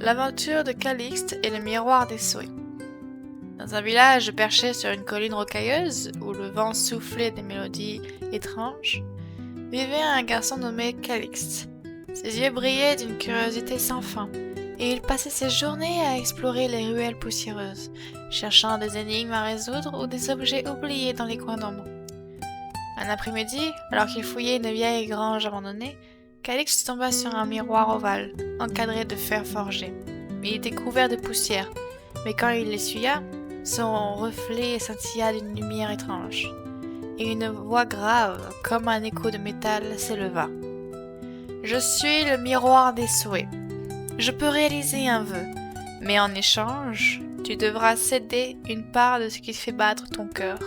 L'aventure de Calixte et le miroir des souhaits. Dans un village perché sur une colline rocailleuse, où le vent soufflait des mélodies étranges, vivait un garçon nommé Calixte. Ses yeux brillaient d'une curiosité sans fin, et il passait ses journées à explorer les ruelles poussiéreuses, cherchant des énigmes à résoudre ou des objets oubliés dans les coins d'ombre. Un après-midi, alors qu'il fouillait une vieille grange abandonnée, Calixte tomba sur un miroir ovale, encadré de fer forgé. Il était couvert de poussière, mais quand il l'essuya, son reflet scintilla d'une lumière étrange, et une voix grave, comme un écho de métal, s'éleva. « Je suis le miroir des souhaits. Je peux réaliser un vœu, mais en échange, tu devras céder une part de ce qui fait battre ton cœur. »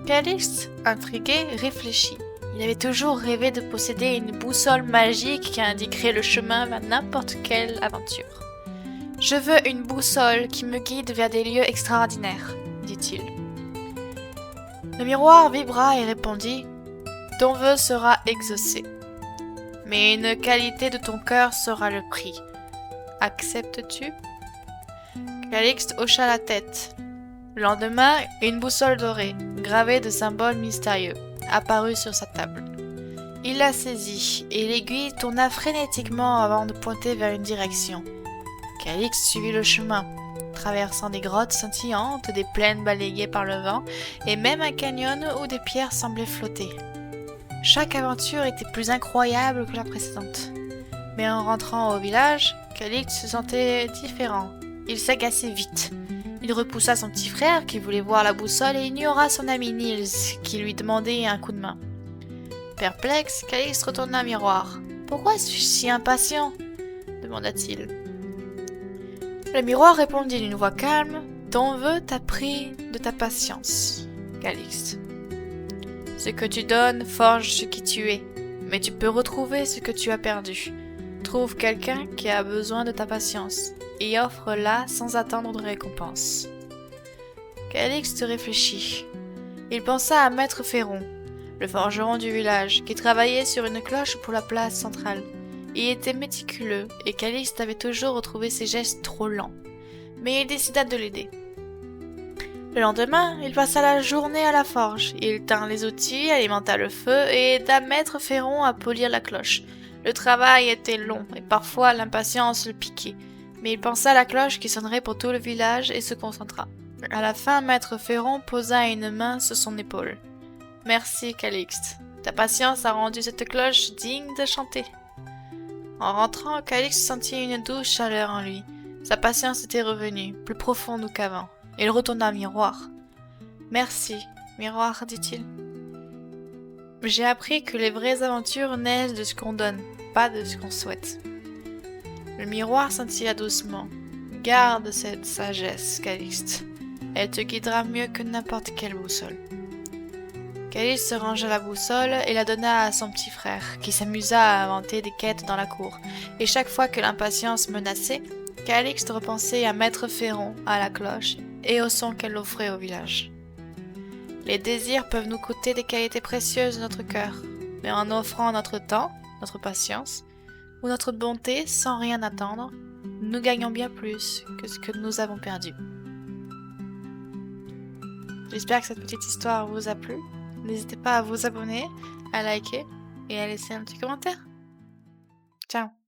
Calixte, intrigué, réfléchit. Il avait toujours rêvé de posséder une boussole magique qui indiquerait le chemin vers n'importe quelle aventure. « Je veux une boussole qui me guide vers des lieux extraordinaires, » dit-il. Le miroir vibra et répondit « Ton vœu sera exaucé, mais une qualité de ton cœur sera le prix. Acceptes-tu » Calixte hocha la tête. Le lendemain, une boussole dorée, gravée de symboles mystérieux, apparut sur sa table. Il la saisit, et l'aiguille tourna frénétiquement avant de pointer vers une direction. Calixte suivit le chemin, traversant des grottes scintillantes, des plaines balayées par le vent, et même un canyon où des pierres semblaient flotter. Chaque aventure était plus incroyable que la précédente. Mais en rentrant au village, Calixte se sentait différent. Il s'agaçait vite. Il repoussa son petit frère qui voulait voir la boussole et ignora son ami Niels qui lui demandait un coup de main. Perplexe, Calixte retourna au miroir. « Pourquoi suis-je si impatient ?» demanda-t-il. Le miroir répondit d'une voix calme. « Ton vœu t'a pris de ta patience, Calixte. Ce que tu donnes forge ce qui tu es, mais tu peux retrouver ce que tu as perdu. Trouve quelqu'un qui a besoin de ta patience, et offre-la sans attendre de récompense. » Calixte réfléchit. Il pensa à Maître Féron, le forgeron du village, qui travaillait sur une cloche pour la place centrale. Il était méticuleux, et Calixte avait toujours retrouvé ses gestes trop lents. Mais il décida de l'aider. Le lendemain, il passa la journée à la forge. Il tint les outils, alimenta le feu, et aida Maître Féron à polir la cloche. Le travail était long, et parfois l'impatience le piquait. Mais il pensa à la cloche qui sonnerait pour tout le village et se concentra. À la fin, Maître Féron posa une main sur son épaule. « Merci, Calixte. Ta patience a rendu cette cloche digne de chanter. » En rentrant, Calixte sentit une douce chaleur en lui. Sa patience était revenue, plus profonde qu'avant. Il retourna au miroir. « Merci, miroir, dit-il. J'ai appris que les vraies aventures naissent de ce qu'on donne, pas de ce qu'on souhaite. » Le miroir scintilla doucement. « Garde cette sagesse, Calixte. Elle te guidera mieux que n'importe quelle boussole. » Calixte se rangea la boussole et la donna à son petit frère, qui s'amusa à inventer des quêtes dans la cour. Et chaque fois que l'impatience menaçait, Calixte repensait à Maître Féron, à la cloche et au son qu'elle offrait au village. Les désirs peuvent nous coûter des qualités précieuses de notre cœur, mais en offrant notre temps, notre patience, ou notre bonté sans rien attendre, nous gagnons bien plus que ce que nous avons perdu. J'espère que cette petite histoire vous a plu. N'hésitez pas à vous abonner, à liker et à laisser un petit commentaire. Ciao!